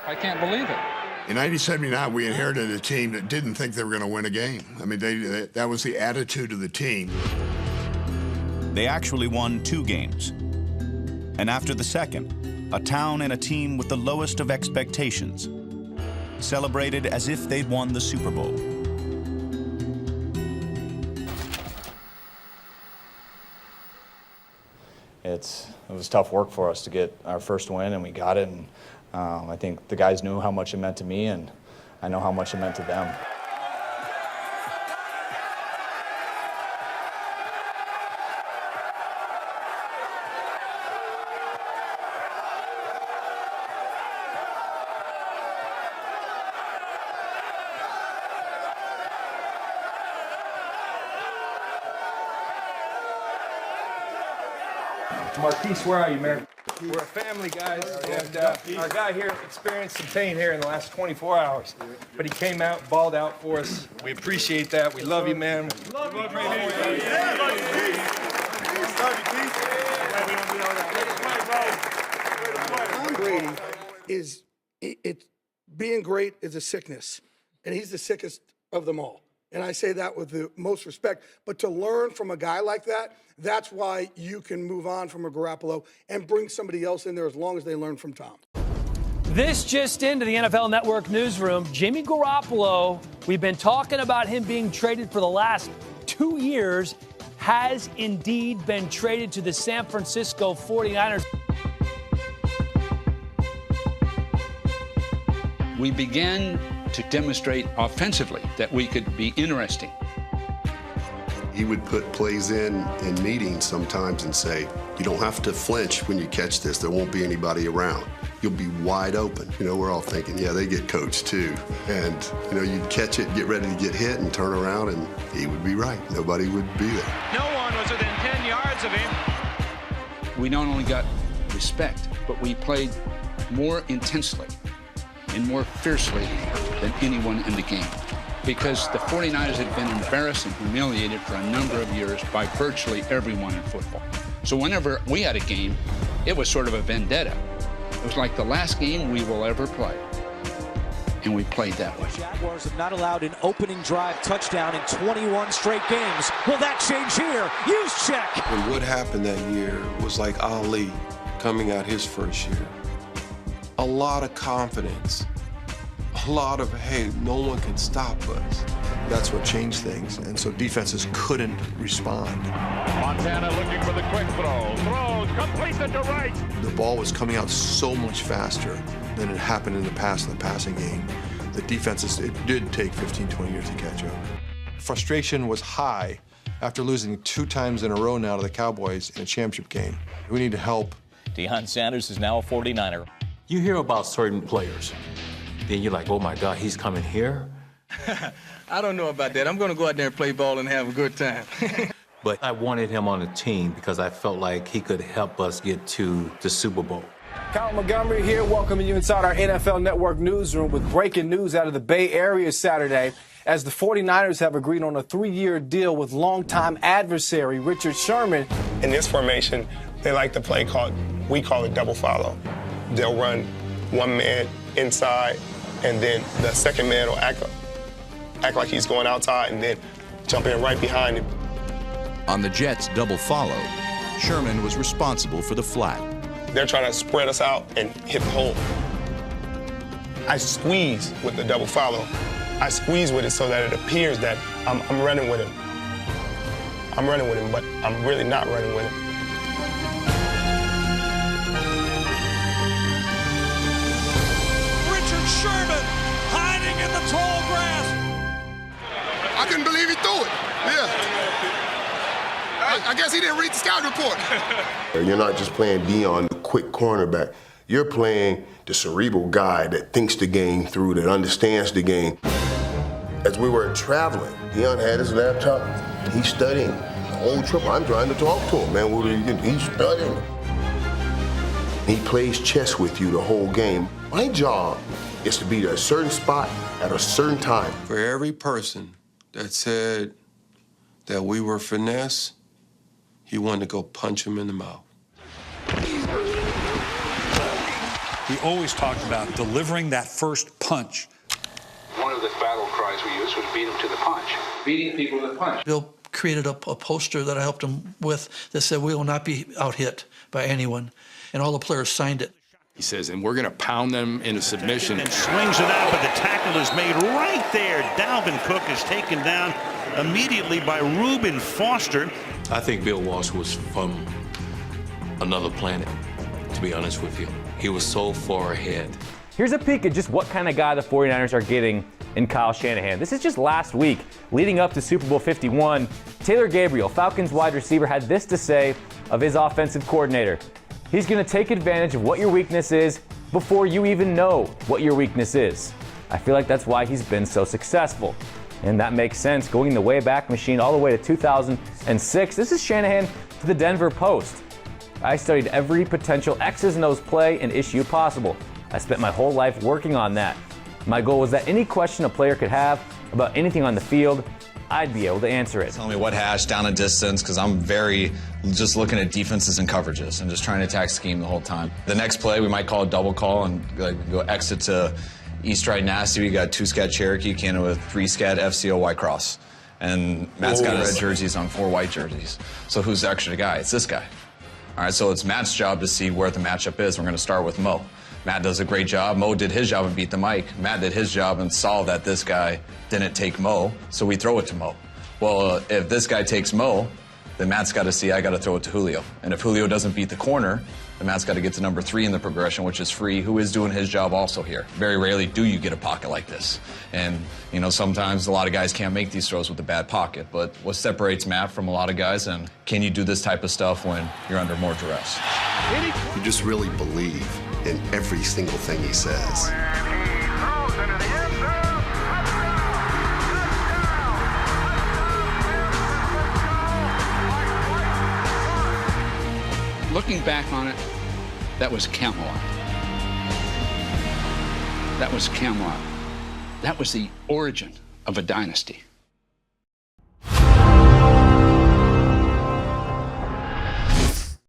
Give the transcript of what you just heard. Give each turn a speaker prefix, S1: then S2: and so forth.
S1: I can't believe it.
S2: In 1979, we inherited a team that didn't think they were going to win a game. I mean, that was the attitude of the team.
S3: They actually won 2 games. And after the second, a town and a team with the lowest of expectations celebrated as if they'd won the Super Bowl.
S4: It was tough work for us to get our first win, and we got it. And I think the guys knew how much it meant to me, and I know how much it meant to them.
S5: Marquise, where are you, man? We're a family, guys, and our guy here experienced some pain here in the last 24 hours, but he came out, balled out for us. We appreciate that. We love you, man. Love you,
S6: Tom Brady being great is a sickness, and he's the sickest of them all. And I say that with the most respect. But to learn from a guy like that, that's why you can move on from a Garoppolo and bring somebody else in there as long as they learn from Tom.
S7: This just into the NFL Network newsroom. Jimmy Garoppolo, we've been talking about him being traded for the last 2 years, has indeed been traded to the San Francisco 49ers.
S1: We began to demonstrate offensively that we could be interesting.
S8: He would put plays in meetings sometimes and say, you don't have to flinch when you catch this. There won't be anybody around. You'll be wide open. You know, we're all thinking, yeah, they get coached too. And, you know, you'd catch it, get ready to get hit and turn around and he would be right. Nobody would be there.
S9: No one was within 10 yards of him.
S1: We not only got respect, but we played more intensely and more fiercely than anyone in the game, because the 49ers had been embarrassed and humiliated for a number of years by virtually everyone in football. So whenever we had a game, it was sort of a vendetta. It was like the last game we will ever play, and we played that way.
S10: Jaguars have not allowed an opening drive touchdown in 21 straight games. Will that change here? Use check.
S11: And what happened that year was like Ali coming out his first year. A lot of confidence, a lot of, hey, no one can stop us.
S12: That's what changed things, and so defenses couldn't respond.
S9: Montana looking for the quick throw. Throws, complete to right.
S12: The ball was coming out so much faster than it happened in the past in the passing game. The defenses, it did take 15, 20 years to catch up. Frustration was high after losing 2 times in a row now to the Cowboys in a championship game. We need to help.
S13: Deion Sanders is now a 49er.
S14: You hear about certain players, then you're like, oh my God, he's coming here?
S5: I don't know about that. I'm going to go out there and play ball and have a good time.
S14: But I wanted him on the team because I felt like he could help us get to the Super Bowl.
S15: Kyle Montgomery here, welcoming you inside our NFL Network newsroom with breaking news out of the Bay Area Saturday, as the 49ers have agreed on a 3-year deal with longtime adversary Richard Sherman.
S16: In this formation, they like to play we call it double follow. They'll run one man inside, and then the second man will act like he's going outside and then jump in right behind him.
S17: On the Jets' double follow, Sherman was responsible for the flat.
S16: They're trying to spread us out and hit the hole. I squeeze with the double follow. I squeeze with it so that it appears that I'm running with him. I'm running with him, but I'm really not running with him.
S10: Richard Sherman hiding in the tall grass.
S2: I couldn't believe he threw it. Yeah. I guess he didn't read the scout report.
S8: You're not just playing Deion, the quick cornerback. You're playing the cerebral guy that thinks the game through, that understands the game. As we were traveling, Deion had his laptop. He's studying the whole trip. I'm trying to talk to him, man. He's studying. He plays chess with you the whole game. My job is to be at a certain spot at a certain time.
S11: For every person that said that we were finesse, he wanted to go punch him in the mouth.
S18: He always talked about delivering that first punch.
S1: One of the battle cries we used was beat him to the punch. Beating people to the punch.
S19: Bill created a poster that I helped him with that said, "We will not be out-hit by anyone." And all the players signed it.
S20: He says, and we're going to pound them into submission.
S21: And swings it out, but the tackle is made right there. Dalvin Cook is taken down immediately by Reuben Foster.
S14: I think Bill Walsh was from another planet, to be honest with you. He was so far ahead.
S22: Here's a peek at just what kind of guy the 49ers are getting in Kyle Shanahan. This is just last week, leading up to Super Bowl 51. Taylor Gabriel, Falcons wide receiver, had this to say of his offensive coordinator. He's going to take advantage of what your weakness is before you even know what your weakness is. I feel like that's why he's been so successful. And that makes sense, going the Wayback Machine all the way to 2006. This is Shanahan to the Denver Post. I studied every potential X's and O's play and issue possible. I spent my whole life working on that. My goal was that any question a player could have about anything on the field, I'd be able to answer it.
S23: Tell me what hash, down and distance, because I'm very just looking at defenses and coverages and just trying to attack scheme the whole time. The next play, we might call a double call and go exit to East Right Nasty. We got 2-scat Cherokee, Canada with 3-scat FCO White Cross. And Matt's got red jerseys on 4 white jerseys. So who's the extra guy? It's this guy. All right, so it's Matt's job to see where the matchup is. We're going to start with Mo. Matt does a great job. Mo did his job and beat the mic. Matt did his job and saw that this guy didn't take Mo, so we throw it to Mo. Well, if this guy takes Mo, then Matt's got to see I got to throw it to Julio. And if Julio doesn't beat the corner, then Matt's got to get to number 3 in the progression, which is Free, who is doing his job also here. Very rarely do you get a pocket like this. And, you know, sometimes a lot of guys can't make these throws with a bad pocket. But what separates Matt from a lot of guys, and can you do this type of stuff when you're under more duress?
S8: You just really believe in every single thing he says.
S1: Looking back on it, that was Camelot. That was Camelot. That was the origin of a dynasty.